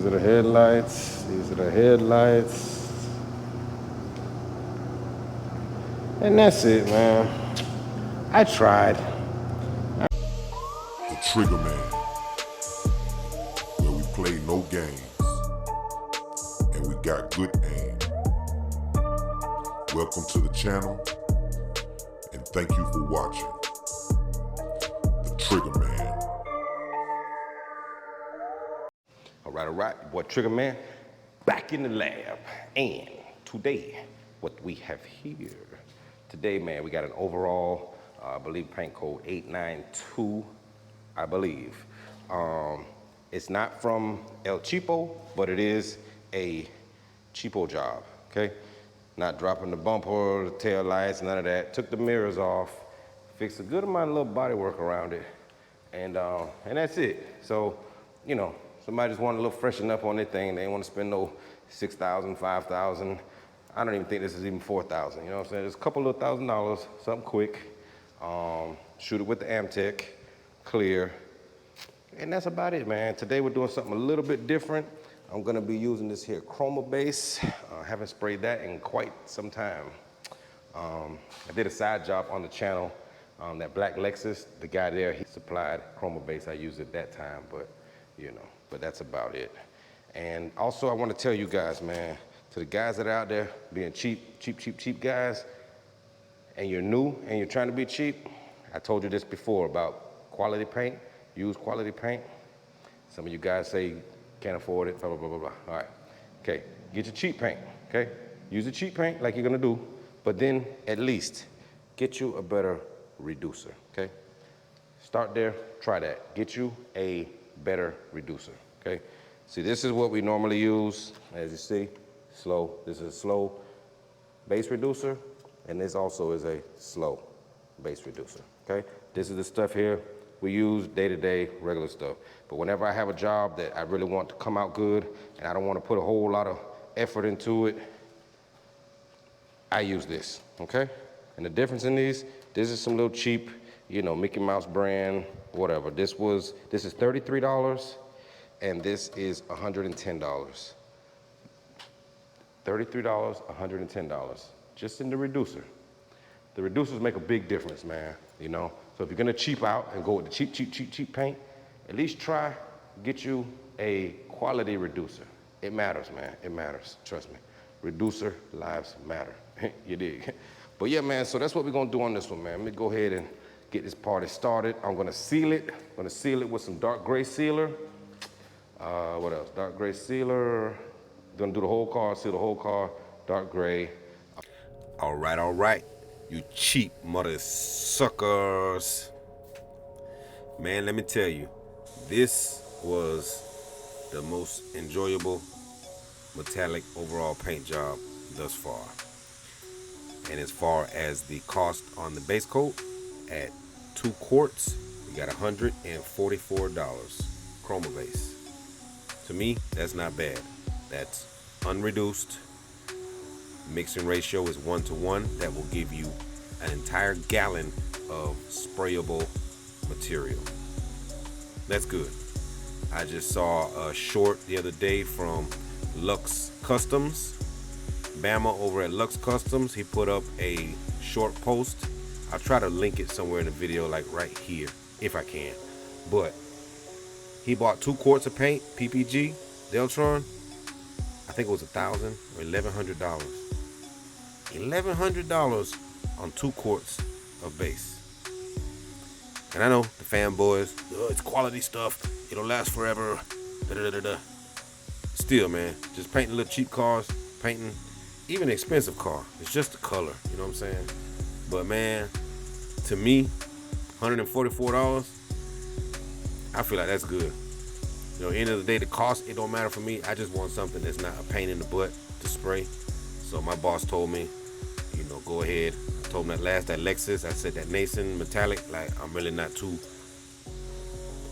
These are the headlights. These are the headlights. And that's it, man. I tried. The Trigger Man, where we play no games and we got good aim. Welcome to the channel and thank you for watching. The Trigger Man. All right, boy Trigger Man, back in the lab. And today, what we have here, today, man, we got an overall, I believe paint code 892, I believe. It's not from El Cheapo, but it is a cheapo job, okay? Not dropping the bumper, the tail lights, none of that. Took the mirrors off, fixed a good amount of little body work around it, and that's it. So, you know, somebody just want a little freshen up on their thing. They ain't want to spend no 6,000, 5,000. I don't even think this is even 4,000. You know what I'm saying? Just a couple of $1,000, something quick. Shoot it with the AmTech, clear, and that's about it, man. Today we're doing something a little bit different. I'm gonna be using this here ChromaBase. Haven't sprayed that in quite some time. I did a side job on the channel, that black Lexus. The guy there, he supplied ChromaBase. I used it at that time, but you know, but that's about it. And also I wanna tell you guys, man, to the guys that are out there being cheap guys, and you're new and you're trying to be cheap, I told you this before about quality paint, use quality paint. Some of you guys say can't afford it, blah, blah, blah, blah, blah. All right, okay, get your cheap paint, okay? Use the cheap paint like you're gonna do, but then at least get you a better reducer, okay? Start there, try that. Get you a better reducer, okay? See, this is what we normally use, as you see, slow. This is a slow base reducer, and this also is a slow base reducer, okay? This is the stuff here we use day-to-day, regular stuff. But whenever I have a job that I really want to come out good, and I don't want to put a whole lot of effort into it, I use this, okay? And the difference in these, this is some little cheap, you know, Mickey Mouse brand, whatever. This is $33, and this is $110. $33, $110, just in the reducer. The reducers make a big difference, man, you know? So if you're gonna cheap out and go with the cheap paint, at least try, get you a quality reducer. It matters, man, it matters, trust me. Reducer lives matter, you dig? But yeah, man, so that's what we're gonna do on this one, man. Let me go ahead and get this party started. I'm gonna seal it. I'm gonna seal it with some dark gray sealer. What else? Dark gray sealer. Gonna do the whole car, seal the whole car, dark gray. All right, you cheap mother suckers. Man, let me tell you, this was the most enjoyable metallic overall paint job thus far. And as far as the cost on the base coat, at 2 quarts, we got $144 ChromaBase. To me, that's not bad. That's unreduced. Mixing ratio is 1:1. That will give you an entire gallon of sprayable material. That's good. I just saw a short the other day from Lux Customs. Bama over at Lux Customs, he put up a short post. I'll try to link it somewhere in the video, like right here, if I can. But he bought 2 quarts of paint, PPG, Deltron. I think it was $1,000 or $1,100. $1,100 on 2 quarts of base. And I know the fanboys, oh, it's quality stuff, it'll last forever, da-da-da-da-da. Still, man, just painting little cheap cars, painting even an expensive car. It's just the color, you know what I'm saying? But man, to me, $144, I feel like that's good. You know, end of the day, the cost, it don't matter for me. I just want something that's not a pain in the butt to spray. So my boss told me, you know, go ahead. I told him that Lexus, I said that Nason metallic, like I'm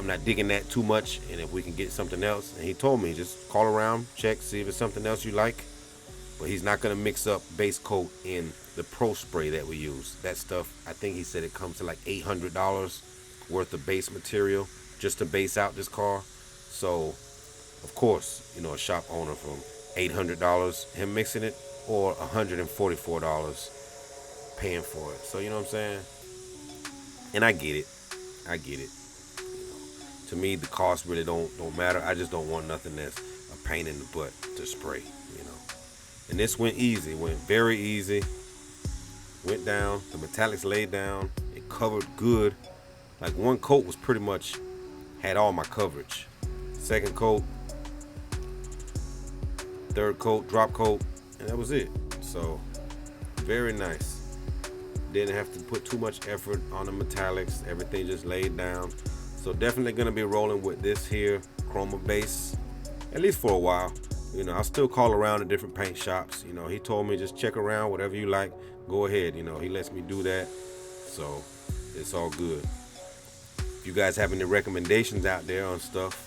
not digging that too much. And if we can get something else, and he told me, just call around, check, see if it's something else you like. But he's not gonna mix up base coat in the ProSpray that we use. That stuff, I think he said it comes to like $800 worth of base material just to base out this car. So Of course, you know, a shop owner from $800 him mixing it, or $144 paying for it. So you know what I'm saying? And I get it. I get it. To me, the cost really don't matter. I just don't want nothing that's a pain in the butt to spray, you know. And this went easy. It went very easy. Went down. The metallics laid down. It covered good. Like one coat was pretty much had all my coverage. Second coat, third coat, drop coat, and that was it. So very nice. Didn't have to put too much effort on the metallics. Everything just laid down. So definitely gonna be rolling with this here ChromaBase, at least for a while. You know, I'll still call around to different paint shops. You know, he told me just check around, whatever you like, go ahead. You know, he lets me do that. So it's all good. If you guys have any recommendations out there on stuff,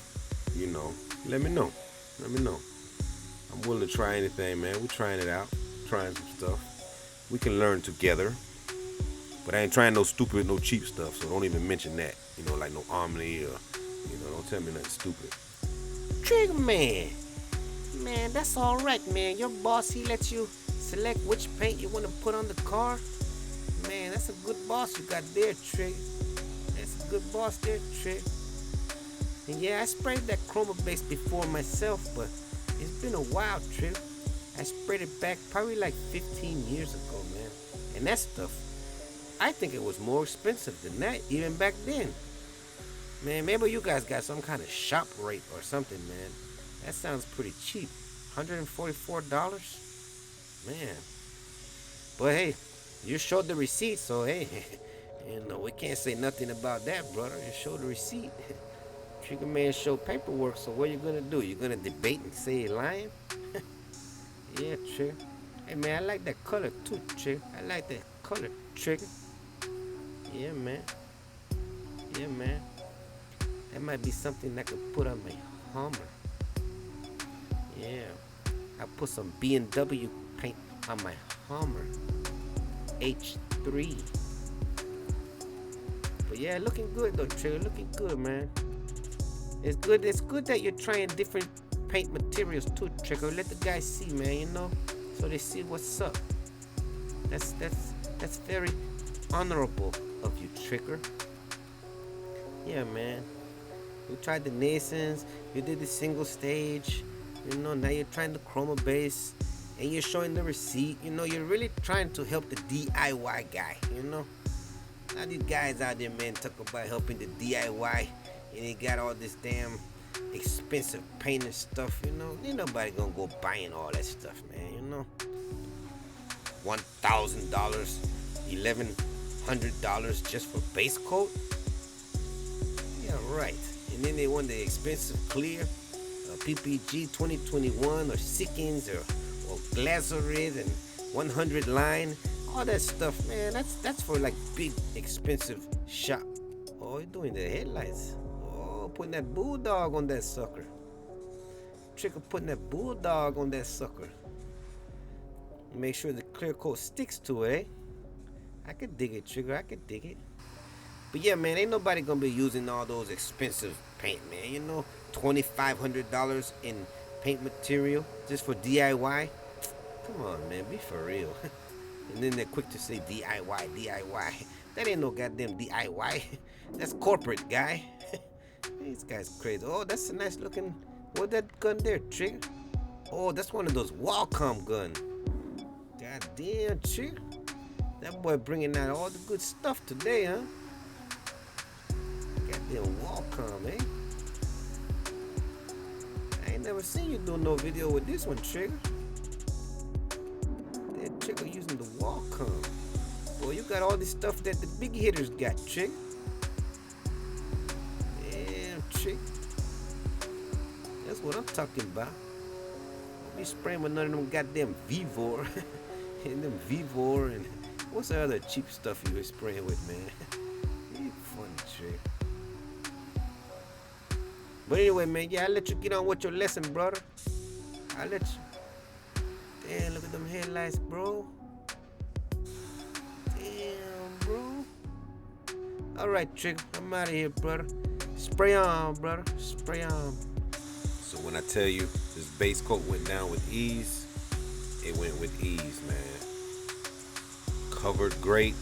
you know, let me know. Let me know. I'm willing to try anything, man. We're trying it out, trying some stuff. We can learn together. But I ain't trying no stupid, no cheap stuff, so don't even mention that. You know, like no Omni or, you know, don't tell me nothing stupid. Trigger man, that's all right, man. Your boss, he lets you select which paint you want to put on the car. Man, that's a good boss you got there, Trig. That's a good boss there, Trig. And yeah, I sprayed that ChromaBase before myself, but it's been a while, Trig. I sprayed it back probably like 15 years ago, man. And that stuff, I think it was more expensive than that, even back then. Man, maybe you guys got some kind of shop rate or something, man. That sounds pretty cheap. $144? Man. But hey, you showed the receipt, so hey, you know, we can't say nothing about that, brother. You showed the receipt. Trigger man showed paperwork, so what you gonna do? You gonna debate and say you're lying? Yeah, Trigger. Hey, man, I like that color too, Trigger. I like that color, Trigger. Yeah, man. Yeah, man. That might be something I could put on my Hummer. Yeah. I put some BMW paint on my Hummer. H3. But yeah, looking good though, Trigger. Looking good, man. It's good. It's good that you're trying different paint materials too, Trigger. Let the guys see, man, you know? So they see what's up. That's very honorable of you, Trigger. Yeah, man. You tried the Nasons, you did the single stage, you know, now you're trying the ChromaBase, and you're showing the receipt. You know, you're really trying to help the DIY guy, you know? Now these guys out there, man, talk about helping the DIY, and they got all this damn expensive paint and stuff, you know? Ain't nobody gonna go buying all that stuff, man, you know? $1,000, $1,100 just for base coat? Yeah, right. And then they want the expensive clear, PPG 2021 or Sickins or Glazorid and 100 line, all that stuff, man. That's for like big expensive shop. Oh, you're doing the headlights. Oh, putting that bulldog on that sucker. Trigger putting that bulldog on that sucker. Make sure the clear coat sticks to it, eh? I could dig it, Trigger. I could dig it. But yeah, man, ain't nobody gonna be using all those expensive paint, man. You know, $2,500 in paint material just for DIY. Come on, man, be for real. And then they're quick to say DIY. That ain't no goddamn DIY. That's corporate, guy. These guys crazy. Oh, that's a nice looking. What that gun there, Trigger? Oh, that's one of those Wacom gun. God damn, Trigger. That boy bringing out all the good stuff today, huh? Goddamn Wacom, eh? I ain't never seen you do no video with this one, Trigger. That Trigger using the Wacom. Boy, you got all this stuff that the big hitters got, Trigger. Damn, Trigger. That's what I'm talking about. Don't be spraying with none of them goddamn Vivor. And them Vivor and what's the other cheap stuff you were spraying with, man? You funny, Trigger. But anyway, man, yeah, I'll let you get on with your lesson, brother. I'll let you. Damn, look at them headlights, bro. Damn, bro. All right, Trigger, I'm out of here, brother. Spray on, brother. Spray on. So when I tell you this base coat went down with ease, it went with ease, man. Covered great.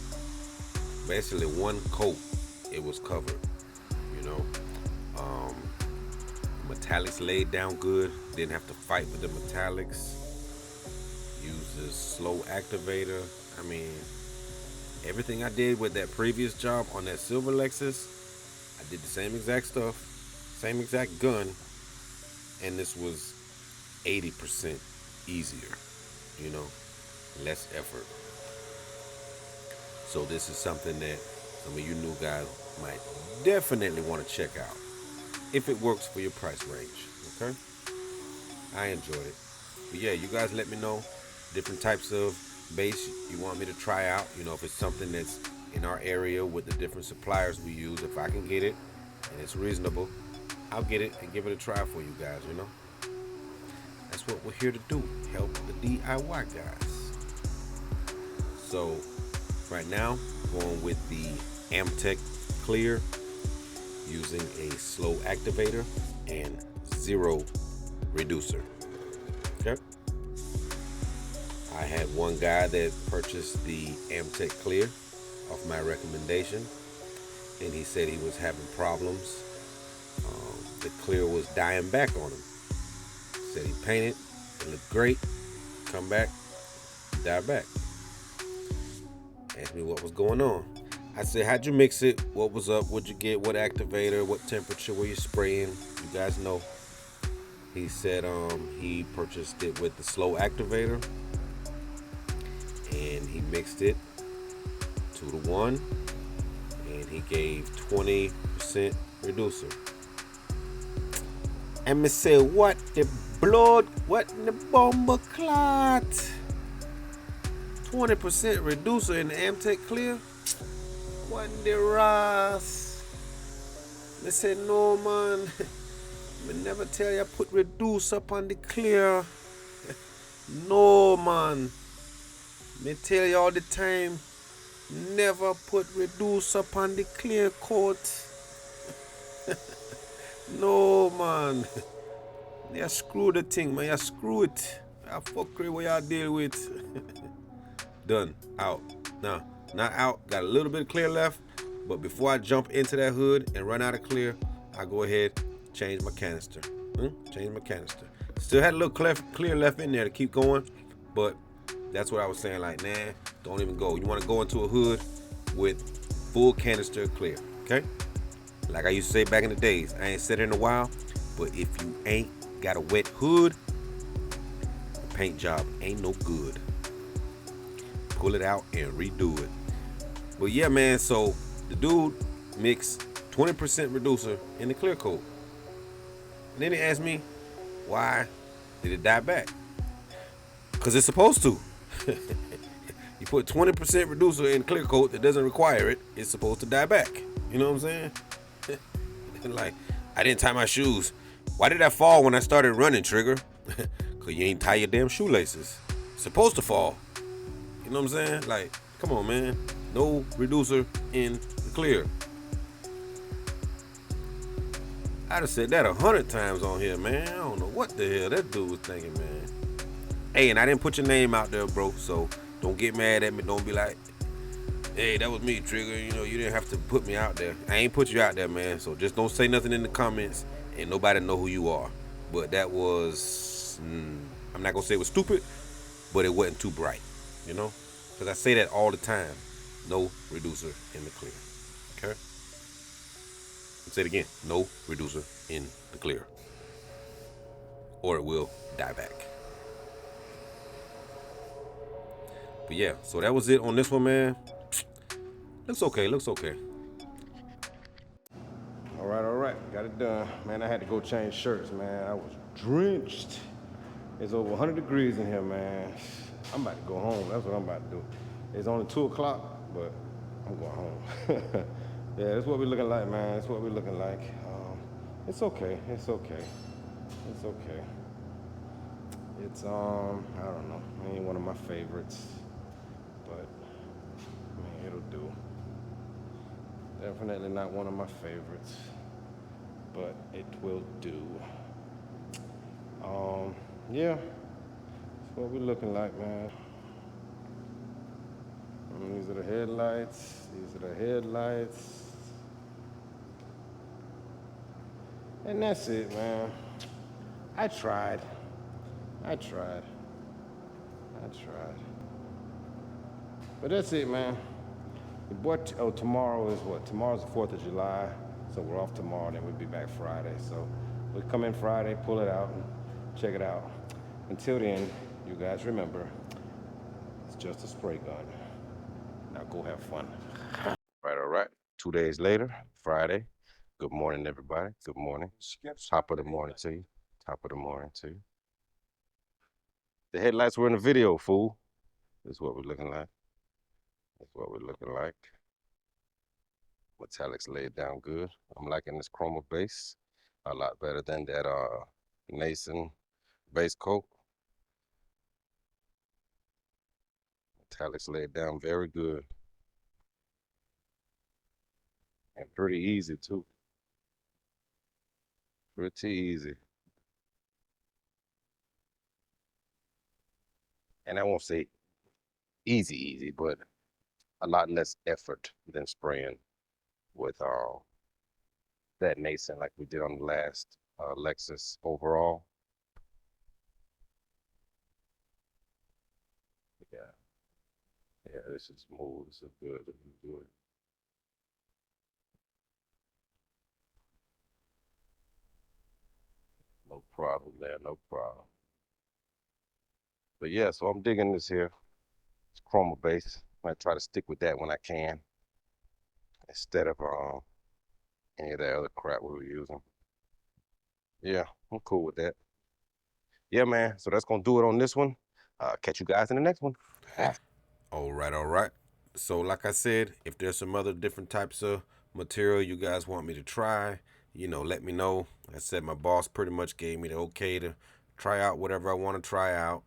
Basically one coat, it was covered, you know. Metallics laid down good. Didn't have to fight with the metallics. Used a slow activator. I mean, everything I did with that previous job on that silver Lexus, I did the same exact stuff, same exact gun, and this was 80% easier, you know, less effort. So this is something that some of you new guys might definitely want to check out if it works for your price range, okay? I enjoyed it. But yeah, you guys let me know different types of base you want me to try out. You know, if it's something that's in our area with the different suppliers we use, if I can get it and it's reasonable, I'll get it and give it a try for you guys, you know? That's what we're here to do, help the DIY guys. So right now, going with the AmTech Clear, using a slow activator and 0 reducer. Okay. I had one guy that purchased the AmTech Clear off my recommendation, and he said he was having problems. The clear was dying back on him. Said he painted, it looked great, come back, die back. Asked me what was going on. I said, how'd you mix it? What was up? What'd you get? What activator? What temperature were you spraying? You guys know. He said he purchased it with the slow activator, and he mixed it 2-to-1, and he gave 20% reducer. And me say, what the blood? What in the bomber clot? 20% reducer in the AmTech Clear? What in the Ross? They said, no man, me never tell you put reduce up on the clear. No man, me tell you all the time, never put reduce up on the clear coat. No man, you screw the thing, man, you screw it. I fuckery what y'all deal with. Done, out. Nah, not out, got a little bit of clear left, but before I jump into that hood and run out of clear, I go ahead, change my canister. Change my canister. Still had a little clear left in there to keep going, but that's what I was saying, like, nah, don't even go. You want to go into a hood with full canister clear, okay? Like I used to say back in the days, I ain't said it in a while, but if you ain't got a wet hood, the paint job ain't no good. Pull it out and redo it. But yeah, man, so the dude mixed 20% reducer in the clear coat. And then he asked me, why did it die back? Because it's supposed to. You put 20% reducer in clear coat that doesn't require it, it's supposed to die back. You know what I'm saying? And like, I didn't tie my shoes. Why did I fall when I started running, Trigger? Because you ain't tie your damn shoelaces. It's supposed to fall. You know what I'm saying? Like, come on, man. No reducer in the clear. I'd have said that 100 times on here, man. I don't know what the hell that dude was thinking, man. Hey, and I didn't put your name out there, bro, so don't get mad at me. Don't be like, hey, that was me, Trigger. You know, you didn't have to put me out there. I ain't put you out there, man, so just don't say nothing in the comments and nobody know who you are. But that was, I'm not going to say it was stupid, but it wasn't too bright, you know? Because I say that all the time. No reducer in the clear, okay? Let's say it again. No reducer in the clear, or it will die back. But yeah, so that was it on this one, man. Looks okay, looks okay. All right, got it done. Man, I had to go change shirts, man. I was drenched. It's over 100 degrees in here, man. I'm about to go home. That's what I'm about to do. It's only 2 o'clock, but I'm going home. Yeah, that's what we're looking like, man. That's what we're looking like. It's okay. It's okay. It's okay. It's I don't know. It ain't one of my favorites, but man, it'll do. Definitely not one of my favorites, but it will do. Yeah, that's what we're looking like, man. These are the headlights. These are the headlights. And that's it, man. I tried. I tried. I tried. But that's it, man. Tomorrow is what? Tomorrow's the 4th of July. So we're off tomorrow, then we'll be back Friday. So we'll come in Friday, pull it out, and check it out. Until then, you guys remember, it's just a spray gun. Now go have fun. All right. 2 days later, Friday. Good morning, everybody. Good morning. Top of the morning to you. Top of the morning to you. The headlights were in the video, fool. This is what we're looking like. That's what we're looking like. Metallics laid down good. I'm liking this ChromaBase a lot better than that Nason base coat. Metallics laid down very good. And pretty easy too. Pretty easy. And I won't say easy, but a lot less effort than spraying with that Nason like we did on the last Lexus overall. Yeah. Yeah, this is smooth. This is good. This is good. No problem there, no problem. But yeah, so I'm digging this here. It's ChromaBase. I try to stick with that when I can, instead of any of that other crap we were using. Yeah, I'm cool with that. Yeah, man. So that's gonna do it on this one. Catch you guys in the next one. All right. So like I said, if there's some other different types of material you guys want me to try, let me know. Like I said, my boss pretty much gave me the okay to try out whatever I want to try out,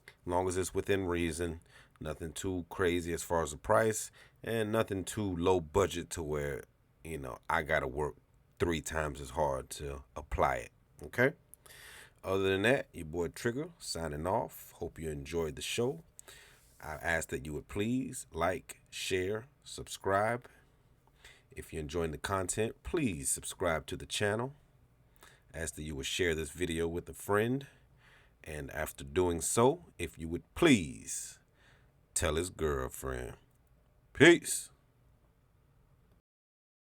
as long as it's within reason. Nothing too crazy as far as the price, and nothing too low budget to where, I gotta work 3 times as hard to apply it. Okay? Other than that, your boy Trigger signing off. Hope you enjoyed the show. I ask that you would please like, share, subscribe. If you're enjoying the content, please subscribe to the channel. Ask that you would share this video with a friend. And after doing so, if you would please tell his girlfriend. Peace.